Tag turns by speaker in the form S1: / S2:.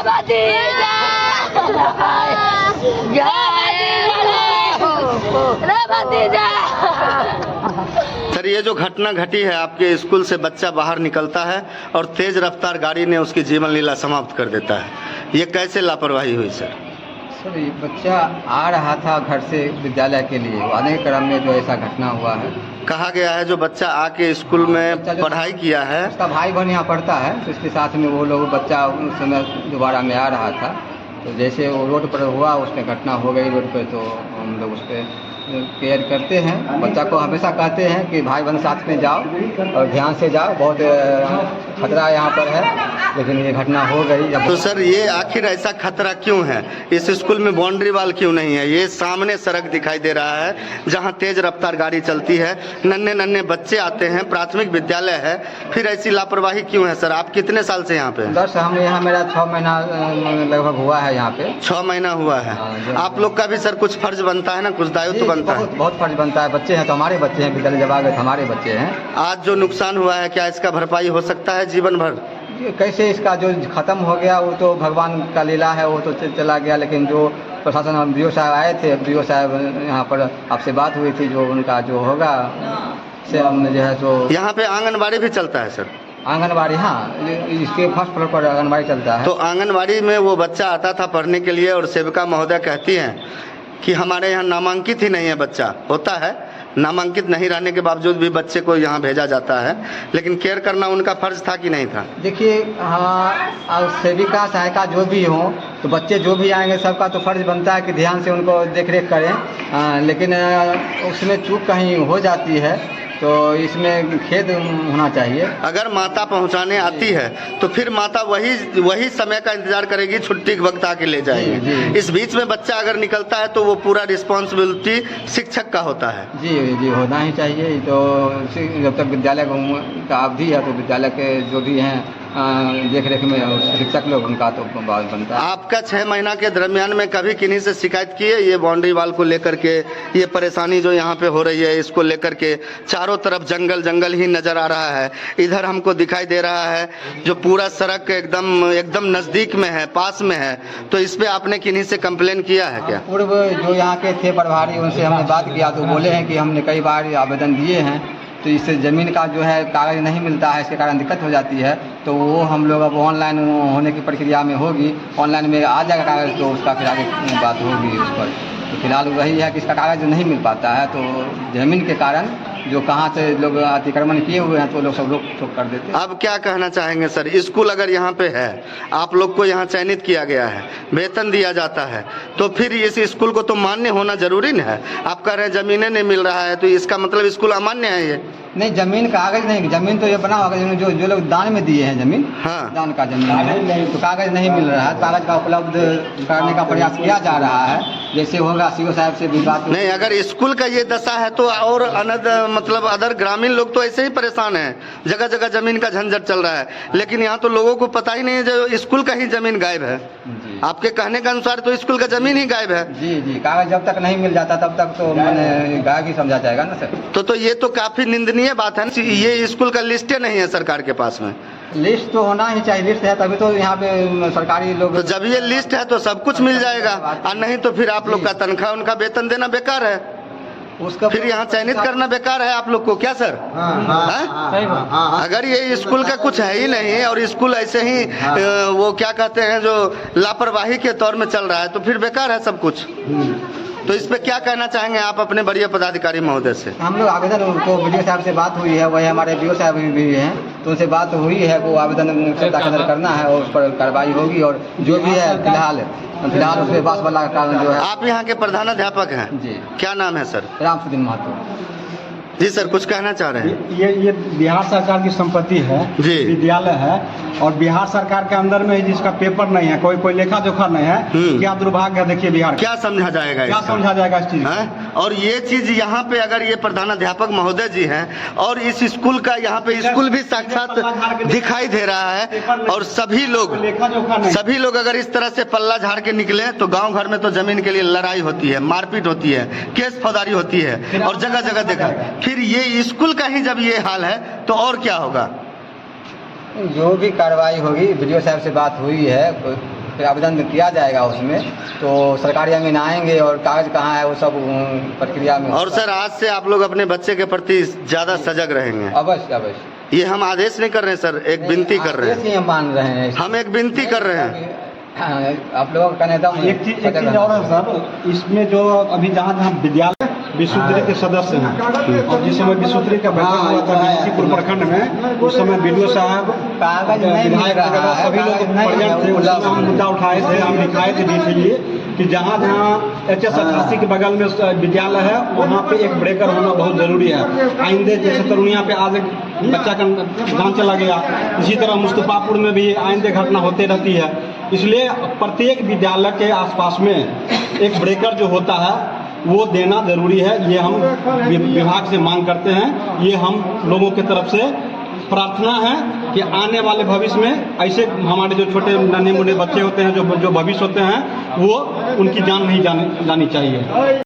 S1: Sir, ये जो घटना घटी है, आपके स्कूल से बच्चा बाहर निकलता है और तेज रफ्तार गाड़ी ने उसकी जीवन लीला समाप्त कर देता है, ये कैसे लापरवाही हुई सर?
S2: सर, ये बच्चा आ रहा था घर से विद्यालय के लिए, आने के क्रम में जो ऐसा घटना हुआ है।
S1: कहा गया है जो बच्चा आके स्कूल में पढ़ाई किया है,
S2: उसका भाई बहन यहाँ पढ़ता है, तो इसके साथ में वो लोग, बच्चा उस समय दोबारा में आ रहा था, तो जैसे वो रोड पर हुआ, उसमें घटना हो गई रोड पे, तो हम लोग उस पर केयर करते हैं। बच्चा को हमेशा कहते हैं कि भाई बहन साथ में जाओ और ध्यान से जाओ, बहुत खतरा यहाँ पर है, लेकिन ये घटना हो गई।
S1: तो सर, ये आखिर ऐसा खतरा क्यों है? इस स्कूल में बाउंड्री वाल क्यों नहीं है? ये सामने सड़क दिखाई दे रहा है जहाँ तेज रफ्तार गाड़ी चलती है, नन्हे नन्हे बच्चे आते हैं, प्राथमिक विद्यालय है, फिर ऐसी लापरवाही क्यों है सर? आप कितने साल से यहाँ पे?
S2: दस, हम यहाँ, मेरा 6 महीना लगभग हुआ है यहाँ पे।
S1: 6 महीना हुआ है। आप लोग का भी सर कुछ फर्ज बनता है ना, कुछ दायित्व बनता है?
S2: बहुत फर्ज बनता है। बच्चे हैं तो हमारे बच्चे हैं, विद्यालय जब आ गए हमारे बच्चे हैं।
S1: आज जो नुकसान हुआ है, क्या इसका भरपाई हो सकता है जीवन भर?
S2: कैसे इसका जो खत्म हो गया वो तो भगवान का लीला है, वो तो चला गया, लेकिन जो प्रशासन, हम BO साहब आए थे, BO साहब यहाँ पर आपसे बात हुई थी, जो उनका जो होगा से हमने जो है तो। यहाँ
S1: पे आंगनबाड़ी भी चलता है सर?
S2: आंगनबाड़ी, हाँ, इसके फर्स्ट फ्लोर पर आंगनबाड़ी चलता है।
S1: तो आंगनबाड़ी में वो बच्चा आता था पढ़ने के लिए और सेविका महोदय कहती हैं कि हमारे यहाँ नामांकित ही नहीं है बच्चा। होता है, नामांकित नहीं रहने के बावजूद भी बच्चे को यहाँ भेजा जाता है, लेकिन केयर करना उनका फर्ज था कि नहीं था?
S2: देखिए, हाँ, सेविका सहायिका जो भी हो, तो बच्चे जो भी आएंगे सबका तो फर्ज बनता है कि ध्यान से उनको देख रेख करें, लेकिन उसमें चूक कहीं हो जाती है तो इसमें खेद होना चाहिए।
S1: अगर माता पहुंचाने आती है तो फिर माता वही समय का इंतजार करेगी, छुट्टी के वक्त आके ले जाएगी। इस बीच में बच्चा अगर निकलता है तो वो पूरा रिस्पॉन्सिबिलिटी शिक्षक का होता है।
S2: जी, होना ही चाहिए। तो जब तक विद्यालय का अवधि है तो विद्यालय के जो भी हैं देख रेख में शिक्षक लोग, उनका तो बात बनता है।
S1: आपका 6 महीना के दरमियान में कभी किन्हीं से शिकायत की है ये बाउंड्री वाल को लेकर के, ये परेशानी जो यहाँ पे हो रही है इसको लेकर के? चारों तरफ जंगल जंगल ही नजर आ रहा है। इधर हमको दिखाई दे रहा है जो पूरा सड़क एकदम नजदीक में है, पास में है, तो इस पे आपने किन्हीं से कंप्लेन किया है क्या?
S2: पूर्व जो यहाँ के थे प्रभारी, उनसे हमने बात किया तो बोले हैं कि हमने कई बार आवेदन दिए हैं, तो इससे ज़मीन का जो है कागज़ नहीं मिलता है, इसके कारण दिक्कत हो जाती है। तो वो हम लोग अब ऑनलाइन होने की प्रक्रिया में होगी, ऑनलाइन में आ जाएगा कागज़, तो उसका फिर आगे बात होगी उस पर। तो फिलहाल वही है कि इसका कागज़ नहीं मिल पाता है, तो ज़मीन के कारण जो कहाँ से लोग अतिक्रमण किए हुए हैं तो लोग सब रोक टोक कर देते हैं।
S1: अब क्या कहना चाहेंगे सर? स्कूल अगर यहाँ पे है, आप लोग को यहाँ चयनित किया गया है, वेतन दिया जाता है, तो फिर इस स्कूल को तो मान्य होना जरूरी नहीं है। आप कह रहे हैं जमीनें नहीं मिल रहा है, तो इसका मतलब स्कूल अमान्य है? ये
S2: नहीं, जमीन कागज नहीं, जमीन तो ये बना होगा, जो लोग दान में दिए हैं जमीन,
S1: हाँ,
S2: दान का जमीन है, तो कागज नहीं मिल रहा है। कागज का उपलब्ध करने का प्रयास किया जा रहा है, जैसे होगा CO साहब से भी बात।
S1: नहीं, अगर स्कूल का ये दशा है तो और अदर ग्रामीण लोग तो ऐसे ही परेशान हैं, जगह जगह जमीन का झंझट चल रहा है, लेकिन यहाँ तो लोगों को पता ही नहीं है जो स्कूल का ही जमीन गायब है। आपके कहने के अनुसार तो स्कूल का जमीन ही गायब है।
S2: जी, कागज जब तक नहीं मिल जाता तब तक तो मैंने गायब ही समझा जाएगा ना सर।
S1: तो ये तो काफी निंदनीय बात है। ये स्कूल का लिस्टे नहीं है सरकार के पास में।
S2: लिस्ट तो होना ही चाहिए, लिस्ट है तभी तो यहाँ पे सरकारी लोग।
S1: तो जब ये लिस्ट है तो सब कुछ मिल जाएगा, और नहीं तो फिर आप लोग का तनख्वाह, उनका वेतन देना बेकार है, उसका फिर यहाँ चयनित करना बेकार है आप लोग को, क्या सर? अगर ये स्कूल का कुछ है ही नहीं और स्कूल ऐसे ही वो क्या कहते हैं जो लापरवाही के तौर में चल रहा है, तो फिर बेकार है सब कुछ। तो इस पे क्या कहना चाहेंगे आप अपने वरीय पदाधिकारी महोदय से?
S2: हम लोग आवेदन, उनको BO साहब से बात हुई है, वही हमारे BO साहब भी हैं, तो उनसे बात हुई है, वो आवेदन दाखिल करना है और उस पर कार्रवाई होगी, और जो भी है फिलहाल उसमें बास वाला कारण जो है। आप
S1: यहाँ के प्रधानाध्यापक हैं
S2: जी,
S1: क्या नाम है सर?
S2: रामसुदीन महतो।
S1: जी सर, कुछ कहना चाह रहे हैं?
S3: ये बिहार सरकार की संपत्ति है जी, विद्यालय है, और बिहार सरकार के अंदर में जिसका पेपर नहीं है, कोई लेखा जोखा नहीं है, क्या दुर्भाग्य है। देखिए बिहार
S1: क्या समझा जाएगा,
S3: क्या समझा जाएगा इस चीज?
S1: और ये चीज यहाँ पे अगर ये प्रधानाध्यापक महोदय जी हैं और इस स्कूल का यहाँ पे स्कूल भी साक्षात दिखाई दे रहा है, और सभी लोग अगर इस तरह से पल्ला झाड़ के निकले तो गाँव घर में तो जमीन के लिए लड़ाई होती है, मारपीट होती है, केस फौजदारी होती है, और जगह जगह देखा। फिर ये स्कूल का ही जब ये हाल है तो और क्या होगा?
S2: जो भी कार्रवाई होगी, BO साहब से बात हुई है, फिर आवेदन किया जाएगा उसमें, तो सरकारी अमीन आएंगे और कागज कहाँ है वो सब प्रक्रिया में।
S1: और सर आज से आप लोग अपने बच्चे के प्रति ज़्यादा सजग रहेंगे।
S2: अवश्य अवश्य।
S1: ये हम आदेश नहीं कर रहे हैं सर, एक विनती कर रहे हैं।
S2: हम मान रहे हैं,
S1: हम एक विनती कर रहे हैं।
S2: आप लोगों का नेता
S3: एक चीज और है सर, इसमें जो अभी जहाँ जहाँ विद्यालय विश्वोत्तरी के सदस्य हैं, और जिस समय विश्वोत्तरी का बैठक हुआ था बीसीपुर प्रखंड में, उस समय बीडीओ साहब, विधायक वगैरह सभी लोग प्रेजेंट थे। उस समय हम मुद्दा उठाए थे, हम लिखाए थे डीटीए कि जहाँ जहाँ HS 88 के बगल में विद्यालय है वहाँ पे एक ब्रेकर होना बहुत ज़रूरी है। आइंदे जैसे तरुणिया पे आज एक बच्चा का जान चला गया, इसी तरह मुस्तफापुर में भी आइंदे घटना होते रहती है। इसलिए प्रत्येक विद्यालय के आसपास में एक ब्रेकर जो होता है वो देना ज़रूरी है। ये हम विभाग से मांग करते हैं। ये हम लोगों की तरफ से प्रार्थना है कि आने वाले भविष्य में ऐसे हमारे जो छोटे नन्हे मुन्ने बच्चे होते हैं, जो भविष्य होते हैं, वो उनकी जान नहीं जानी चाहिए।